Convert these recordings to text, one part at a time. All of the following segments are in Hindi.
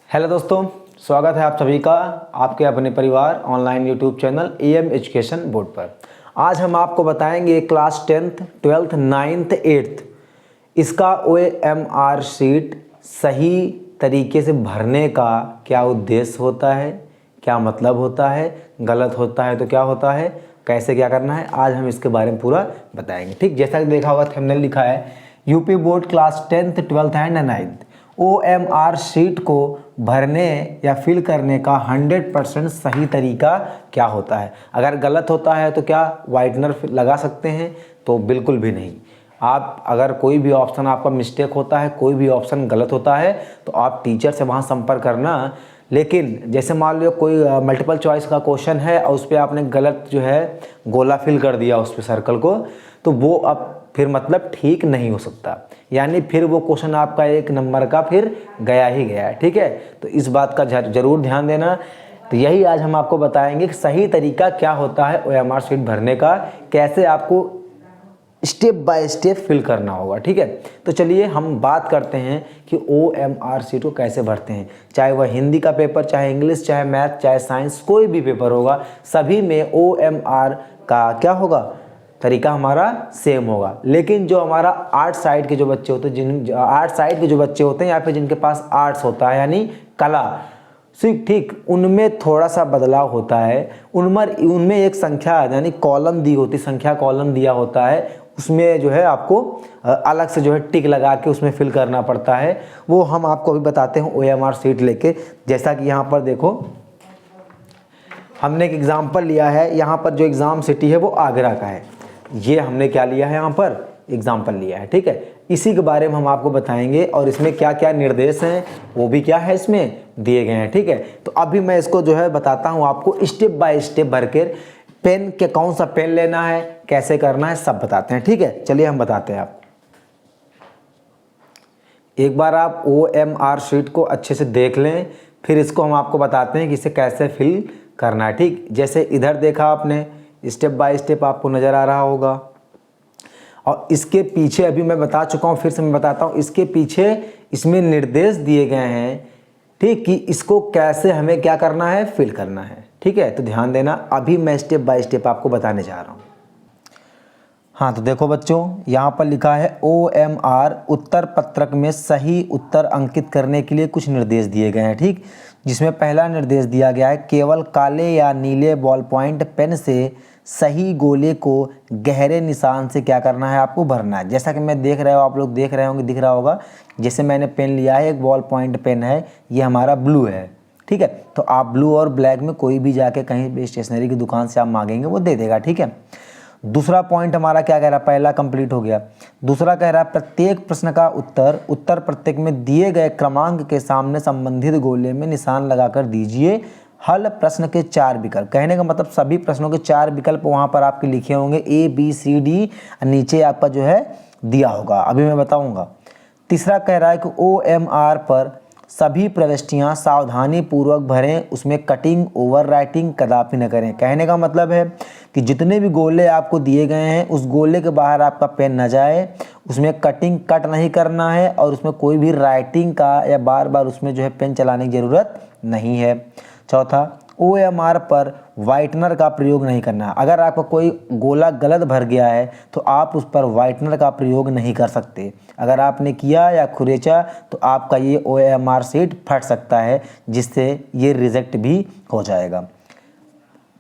हेलो दोस्तों, स्वागत है आप सभी का आपके अपने परिवार online YouTube channel M education board पर। आज हम आपको बताएंगे class 10th 12th 9th 8th इसका OMR शीट सही तरीके से भरने का क्या उद्देश्य होता है, क्या मतलब होता है, गलत होता है तो क्या होता है, कैसे क्या करना है, आज हम इसके बारे में पूरा बताएंगे। ठीक, जैसा कि देखा होगा थंबनेल लिखा है UP board class 10th 12th and 9th OMR sheet को भरने या फिल करने का 100% सही तरीका क्या होता है। अगर गलत होता है तो क्या वाइटनर लगा सकते हैं? तो बिल्कुल भी नहीं। आप अगर कोई भी ऑप्शन आपका मिस्टेक होता है, कोई भी ऑप्शन गलत होता है तो आप टीचर से वहाँ संपर्क करना। लेकिन जैसे मान लो कोई मल्टीपल चॉइस का क्वेश्चन है और उस पर आपने गलत जो है गोला फिल कर दिया उस पर सर्कल को, तो वो अब फिर मतलब ठीक नहीं हो सकता, यानी फिर वो क्वेश्चन आपका 1 नंबर का फिर गया ही गया है। ठीक है, तो इस बात का ज़रूर ध्यान देना। तो यही आज हम आपको बताएंगे कि सही तरीका क्या होता है OMR शीट भरने का, कैसे आपको स्टेप बाय स्टेप फिल करना होगा। ठीक है, तो चलिए हम बात करते हैं कि OMR शीट को कैसे भरते हैं। चाहे वह हिंदी का पेपर, चाहे इंग्लिश, चाहे मैथ, चाहे साइंस, कोई भी पेपर होगा, सभी में OMR का क्या होगा, तरीका हमारा सेम होगा। लेकिन जो हमारा आर्ट साइड के जो बच्चे होते हैं, आर्ट साइड के जो बच्चे होते हैं या फिर जिनके पास आर्ट्स होता है यानी कला, ठीक, उनमें थोड़ा सा बदलाव होता है। उनमें एक संख्या यानी कॉलम दी होती, संख्या कॉलम दिया होता है, उसमें जो है आपको अलग से जो है टिक लगा के उसमें फिल करना पड़ता है। वो हम आपको अभी बताते हैं OMR शीट लेके। जैसा कि यहाँ पर देखो, हमने एक एग्जाम्पल लिया है। यहाँ पर जो एग्ज़ाम सिटी है वो आगरा का है। ये हमने क्या लिया है, यहाँ पर एग्जाम्पल लिया है। ठीक है, इसी के बारे में हम आपको बताएंगे और इसमें क्या क्या निर्देश हैं वो भी क्या है इसमें दिए गए हैं। ठीक है, तो अभी मैं इसको जो है बताता हूँ आपको स्टेप बाय स्टेप भर के। पेन के कौन सा पेन लेना है, कैसे करना है, सब बताते हैं। ठीक है, चलिए हम बताते हैं। आप एक बार आप OMR शीट को अच्छे से देख लें, फिर इसको हम आपको बताते हैं कि इसे कैसे फिल करना है। ठीक, जैसे इधर देखा आपने, स्टेप बाय स्टेप आपको नज़र आ रहा होगा। और इसके पीछे अभी मैं बता चुका हूँ, फिर से मैं बताता हूँ, इसके पीछे इसमें निर्देश दिए गए हैं। ठीक, कि इसको कैसे हमें क्या करना है, फिल करना है। ठीक है, तो ध्यान देना, अभी मैं स्टेप बाय स्टेप आपको बताने जा रहा हूँ। हाँ, तो देखो बच्चों, यहाँ पर लिखा है OMR उत्तर पत्रक में सही उत्तर अंकित करने के लिए कुछ निर्देश दिए गए हैं। ठीक, जिसमें पहला निर्देश दिया गया है, केवल काले या नीले बॉल पॉइंट पेन से सही गोले को गहरे निशान से क्या करना है, आपको भरना है। जैसा कि मैं देख रहे हो, आप लोग देख रहे होंगे, दिख रहा होगा, जैसे मैंने पेन लिया है, एक बॉल पॉइंट पेन है, ये हमारा ब्लू है। ठीक है, तो आप ब्लू और ब्लैक में कोई भी जाके कहीं भी स्टेशनरी की दुकान से आप मांगेंगे वो दे देगा। ठीक है, दूसरा पॉइंट हमारा क्या कह रहा है, पहला कंप्लीट हो गया। दूसरा कह रहा है, प्रत्येक प्रश्न का उत्तर प्रत्येक में दिए गए क्रमांक के सामने संबंधित गोले में निशान लगाकर दीजिए। हल प्रश्न के 4 विकल्प, कहने का मतलब सभी प्रश्नों के 4 विकल्प वहां पर आपके लिखे होंगे, A B C D, नीचे आपका जो है दिया होगा, अभी मैं बताऊंगा। तीसरा कह रहा है कि OMR पर सभी प्रविष्टियां सावधानी पूर्वक भरें, उसमें कटिंग ओवर राइटिंग कदापि न करें। कहने का मतलब है कि जितने भी गोले आपको दिए गए हैं उस गोले के बाहर आपका पेन न जाए, उसमें कटिंग कट नहीं करना है और उसमें कोई भी राइटिंग का या बार बार उसमें जो है पेन चलाने की ज़रूरत नहीं है। चौथा, OMR पर वाइटनर का प्रयोग नहीं करना। अगर आपका कोई गोला गलत भर गया है तो आप उस पर वाइटनर का प्रयोग नहीं कर सकते। अगर आपने किया या खुरेचा तो आपका ये OMR शीट फट सकता है, जिससे ये रिजेक्ट भी हो जाएगा।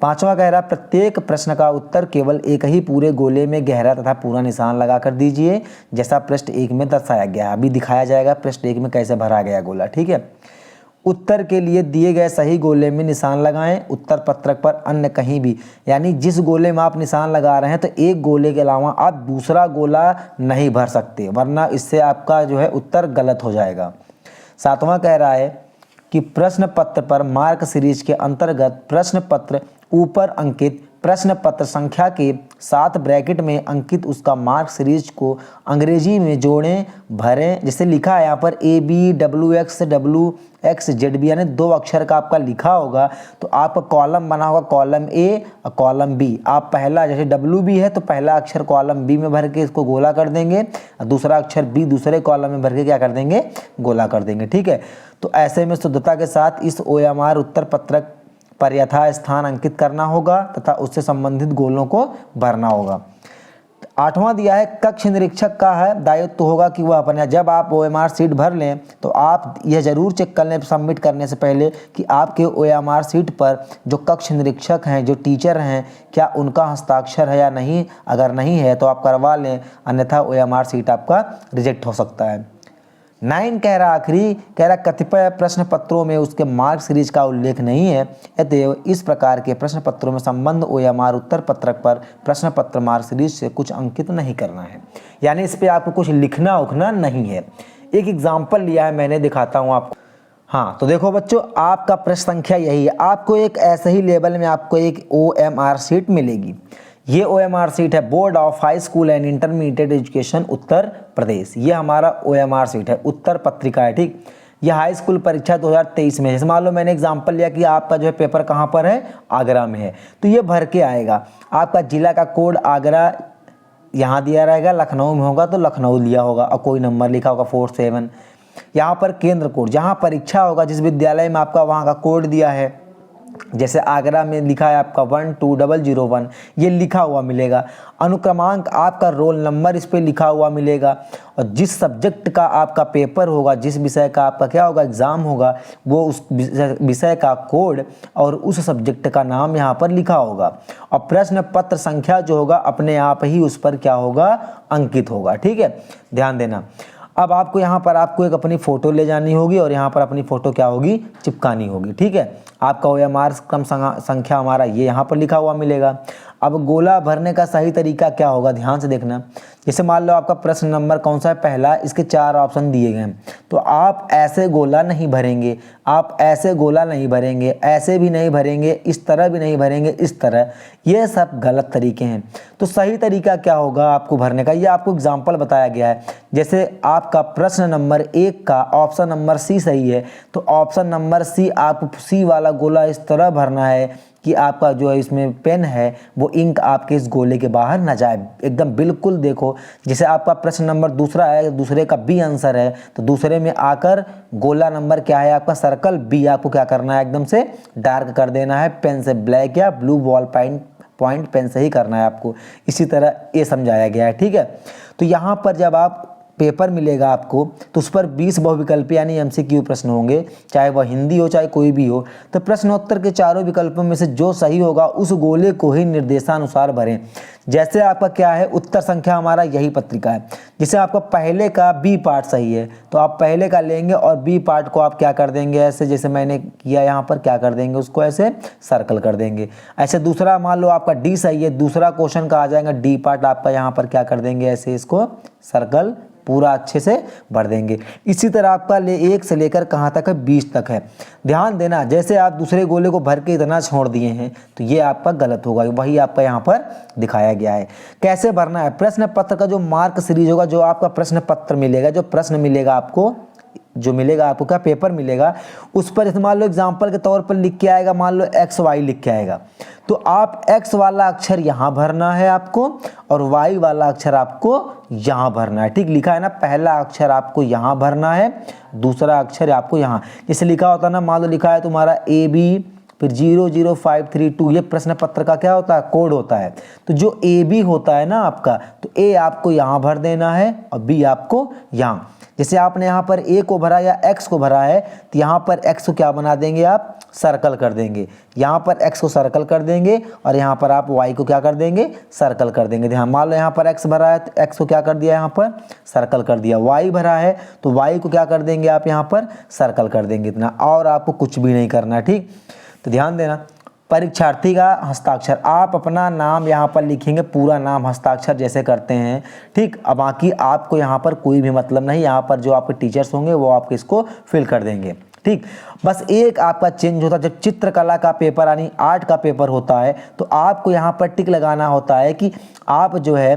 पांचवा कह रहा, प्रत्येक प्रश्न का उत्तर केवल एक ही पूरे गोले में गहरा तथा पूरा निशान लगाकर दीजिए, जैसा पृष्ठ 1 में दर्शाया गया। अभी दिखाया जाएगा पृष्ठ 1 में कैसे भरा गया गोला। ठीक है, उत्तर के लिए दिए गए सही गोले में निशान लगाएं, उत्तर पत्रक पर अन्य कहीं भी, यानी जिस गोले में आप निशान लगा रहे हैं तो एक गोले के अलावा आप दूसरा गोला नहीं भर सकते, वरना इससे आपका जो है उत्तर गलत हो जाएगा। सातवां कह रहा है कि प्रश्न पत्र पर मार्क सीरीज के अंतर्गत प्रश्न पत्र ऊपर अंकित प्रश्न पत्र संख्या के साथ ब्रैकेट में अंकित उसका मार्क सीरीज को अंग्रेजी में जोड़ें, भरें। जैसे लिखा है यहाँ पर ABWXWXZB, यानी 2 अक्षर का आपका लिखा होगा तो आपका कॉलम बना होगा कॉलम ए और कॉलम बी। आप पहला जैसे WB है तो पहला अक्षर कॉलम बी में भर के इसको गोला कर देंगे और दूसरा अक्षर बी दूसरे कॉलम में भर के क्या कर देंगे, गोला कर देंगे। ठीक है, तो ऐसे में शुद्धता के साथ इस OMR उत्तर पत्रक पर यथा स्थान अंकित करना होगा तथा उससे संबंधित गोलों को भरना होगा। 8वां दिया है, कक्ष निरीक्षक का है दायित्व होगा कि वह अपने, जब आप OMR सीट भर लें तो आप यह जरूर चेक कर लें सबमिट करने से पहले कि आपके OMR सीट पर जो कक्ष निरीक्षक हैं, जो टीचर हैं, क्या उनका हस्ताक्षर है या नहीं। अगर नहीं है तो आप करवा लें, अन्यथा OMR सीट आपका रिजेक्ट हो सकता है। 9 कह रहा आखिरी, कह रहा कतिपय प्रश्न पत्रों में उसके मार्क सीरीज का उल्लेख नहीं है, अतएव इस प्रकार के प्रश्न पत्रों में संबंध OMR उत्तर पत्रक पर प्रश्न पत्र मार्क सीरीज से कुछ अंकित नहीं करना है, यानी इस पे आपको कुछ लिखना उखना नहीं है। एक एग्जाम्पल लिया है मैंने, दिखाता हूँ आपको। हाँ, तो देखो बच्चों, आपका प्रश्न संख्या यही है। आपको एक ऐसे ही लेवल में आपको एक OMR सीट मिलेगी। ये OMR सीट है board of high school and intermediate education Uttar Pradesh. ये हमारा OMR सीट है, उत्तर पत्रिका है। ठीक, ये हाई स्कूल परीक्षा 2023 में। जैसे मान लो मैंने एग्जांपल लिया कि आपका जो है पेपर कहाँ पर है, आगरा में है, तो ये भर के आएगा। आपका जिला का कोड आगरा यहाँ दिया रहेगा, लखनऊ में होगा तो लखनऊ लिया होगा और कोई नंबर लिखा होगा 47। यहाँ पर केंद्र कोड, जहाँ परीक्षा होगा जिस विद्यालय में आपका, वहाँ का कोड दिया है। जैसे आगरा में लिखा है आपका 12001, ये लिखा हुआ मिलेगा। अनुक्रमांक, आपका रोल नंबर इस पे लिखा हुआ मिलेगा। और जिस सब्जेक्ट का आपका पेपर होगा, जिस विषय का आपका क्या होगा एग्ज़ाम होगा, वो उस विषय का कोड और उस सब्जेक्ट का नाम यहाँ पर लिखा होगा। और प्रश्न पत्र संख्या जो होगा अपने आप ही उस पर क्या होगा, अंकित होगा। ठीक है, ध्यान देना। अब आपको यहाँ पर आपको एक अपनी फ़ोटो ले जानी होगी और यहाँ पर अपनी फ़ोटो क्या होगी, चिपकानी होगी। ठीक है, आपका OMR क्रम संख्या हमारा ये यहाँ पर लिखा हुआ मिलेगा। अब गोला भरने का सही तरीका क्या होगा, ध्यान से देखना। जैसे मान लो आपका प्रश्न नंबर कौन सा है, पहला, इसके 4 ऑप्शन दिए गए हैं, तो आप ऐसे गोला नहीं भरेंगे, आप ऐसे गोला नहीं भरेंगे, ऐसे भी नहीं भरेंगे, इस तरह भी नहीं भरेंगे, इस तरह, ये सब गलत तरीके हैं। तो सही तरीका क्या होगा आपको भरने का, ये आपको एग्जाम्पल बताया गया है। जैसे आपका प्रश्न नंबर 1 का ऑप्शन नंबर सी सही है, तो ऑप्शन नंबर सी, आपको सी वाला गोला इस तरह भरना है कि आपका जो है इसमें पेन है वो इंक आपके इस गोले के बाहर ना जाए, एकदम बिल्कुल देखो। जैसे आपका प्रश्न नंबर दूसरा है, दूसरे का बी आंसर है, तो दूसरे में आकर गोला नंबर क्या है आपका, सर्कल बी, आपको क्या करना है, एकदम से डार्क कर देना है, पेन से ब्लैक या ब्लू बॉल पॉइंट पेन से ही करना है आपको। इसी तरह ये समझाया गया है। ठीक है, तो यहाँ पर जब आप पेपर मिलेगा आपको तो उस पर 20 बहुविकल्पी यानी MCQ प्रश्न होंगे, चाहे वह हिंदी हो चाहे कोई भी हो। तो प्रश्नोत्तर के चारों विकल्पों में से जो सही होगा उस गोले को ही निर्देशानुसार भरें। जैसे आपका क्या है, उत्तर संख्या हमारा यही पत्रिका है। जैसे आपका पहले का बी पार्ट सही है तो आप पहले का लेंगे और बी पार्ट को आप क्या कर देंगे, ऐसे जैसे मैंने किया यहाँ पर, क्या कर देंगे, उसको ऐसे सर्कल कर देंगे। ऐसे दूसरा मान लो आपका डी सही है, दूसरा क्वेश्चन का आ जाएगा डी पार्ट, आपका यहाँ पर क्या कर देंगे, ऐसे इसको सर्कल पूरा अच्छे से भर देंगे। इसी तरह आपका 1 से लेकर कहाँ तक है, 20 तक है। ध्यान देना, जैसे आप दूसरे गोले को भर के इतना छोड़ दिए हैं तो ये आपका गलत होगा, वही आपका यहाँ पर दिखाया गया है। कैसे भरना है, प्रश्न पत्र का जो मार्क सीरीज होगा, जो आपका प्रश्न पत्र मिलेगा, जो प्रश्न मिलेगा आपको, जो मिलेगा आपको क्या पेपर मिलेगा, उस पर मान लो एग्जाम्पल के तौर पर लिख के आएगा, मान लो XY लिख के आएगा, तो आप X वाला अक्षर यहाँ भरना है आपको और Y वाला अक्षर आपको यहाँ भरना है। ठीक, लिखा है ना, पहला अक्षर आपको यहाँ भरना है, दूसरा अक्षर आपको यहाँ, जैसे लिखा होता है ना, मान लो लिखा है तुम्हारा AB फिर 00532, ये प्रश्न पत्र का क्या होता है, कोड होता है। तो जो AB होता है ना आपका, तो A आपको यहाँ भर देना है और B आपको यहाँ। जैसे आपने यहाँ पर A को भरा या X को भरा है तो यहाँ पर X को क्या बना देंगे, आप सर्कल कर देंगे, यहाँ पर X को सर्कल कर देंगे और यहाँ पर आप Y को क्या कर देंगे, सर्कल कर देंगे। ध्यान, मान लो यहाँ पर X भरा है तो X को क्या कर दिया, यहाँ पर सर्कल कर दिया। Y भरा है तो Y को क्या कर देंगे, आप यहाँ पर सर्कल कर देंगे, इतना, और आपको कुछ भी नहीं करना। ठीक, तो ध्यान देना। परीक्षार्थी का हस्ताक्षर, आप अपना नाम यहाँ पर लिखेंगे, पूरा नाम हस्ताक्षर जैसे करते हैं। ठीक, अब बाकी आपको यहाँ पर कोई भी मतलब नहीं, यहाँ पर जो आपके टीचर्स होंगे वो आपको इसको फिल कर देंगे। ठीक। बस एक आपका चेंज होता है, जब चित्रकला का पेपर यानी आर्ट का पेपर होता है तो आपको यहाँ पर टिक लगाना होता है कि आप जो है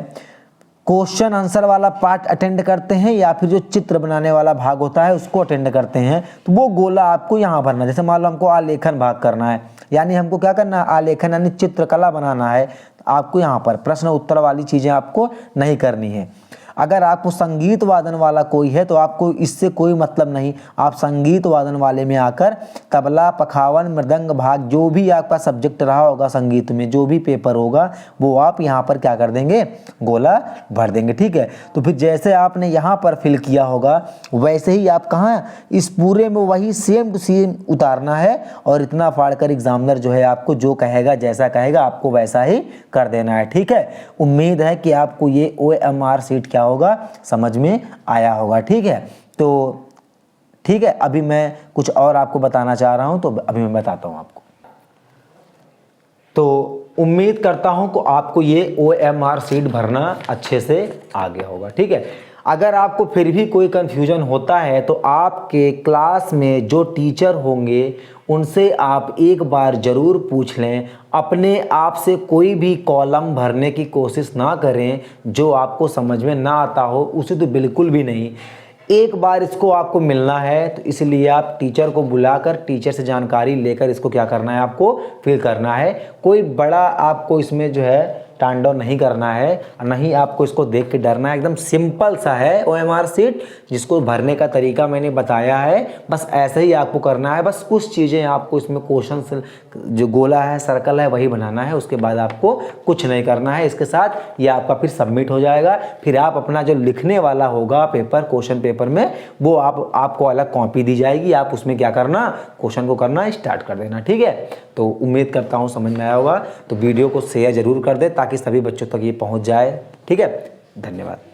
क्वेश्चन आंसर वाला पार्ट अटेंड करते हैं या फिर जो चित्र बनाने वाला भाग होता है उसको अटेंड करते हैं। तो वो गोला आपको यहाँ भरना है। जैसे मान लो हमको आलेखन भाग करना है, यानी हमको क्या करना है, आलेखन यानी चित्रकला बनाना है, तो आपको यहाँ पर प्रश्न उत्तर वाली चीज़ें आपको नहीं करनी है। अगर आपको संगीत वादन वाला कोई है तो आपको इससे कोई मतलब नहीं, आप संगीत वादन वाले में आकर तबला, पखावन, मृदंग भाग जो भी आपका सब्जेक्ट रहा होगा संगीत में, जो भी पेपर होगा वो आप यहाँ पर क्या कर देंगे, गोला भर देंगे। ठीक है, तो फिर जैसे आपने यहाँ पर फिल किया होगा वैसे ही आप कहाँ इस पूरे में वही सेम टू सेम उतारना है और इतना फाड़ कर एग्जामिनर जो है आपको जो कहेगा, जैसा कहेगा आपको वैसा ही कर देना है। ठीक है, उम्मीद है कि आपको ये OMR शीट क्या होगा समझ में आया होगा। ठीक है, तो ठीक है, अभी मैं कुछ और आपको बताना चाह रहा हूं, तो अभी मैं बताता हूं आपको। तो उम्मीद करता हूं कि आपको ये OMR शीट भरना अच्छे से आ गया होगा। ठीक है, अगर आपको फिर भी कोई कंफ्यूजन होता है तो आपके क्लास में जो टीचर होंगे उनसे आप एक बार ज़रूर पूछ लें। अपने आप से कोई भी कॉलम भरने की कोशिश ना करें, जो आपको समझ में ना आता हो उसे तो बिल्कुल भी नहीं। एक बार इसको आपको मिलना है तो इसलिए आप टीचर को बुलाकर टीचर से जानकारी लेकर इसको क्या करना है, आपको फिल करना है। कोई बड़ा आपको इसमें जो है तांडव नहीं करना है, नहीं आपको इसको देख के डरना है। एकदम सिंपल सा है OMR शीट, जिसको भरने का तरीका मैंने बताया है, बस ऐसे ही आपको करना है। बस कुछ चीज़ें आपको इसमें क्वेश्चन जो गोला है, सर्कल है, वही बनाना है। उसके बाद आपको कुछ नहीं करना है। इसके साथ ये आपका फिर सबमिट हो जाएगा। फिर आप अपना जो लिखने वाला होगा पेपर, क्वेश्चन पेपर में, वो आपको अलग कॉपी दी जाएगी। आप उसमें क्या करना, क्वेश्चन को करना स्टार्ट कर देना। ठीक है, तो उम्मीद करता हूँ समझ में आया होगा। तो वीडियो को शेयर जरूर कर दे ताकि सभी बच्चों तक ये पहुँच जाए। ठीक है, धन्यवाद।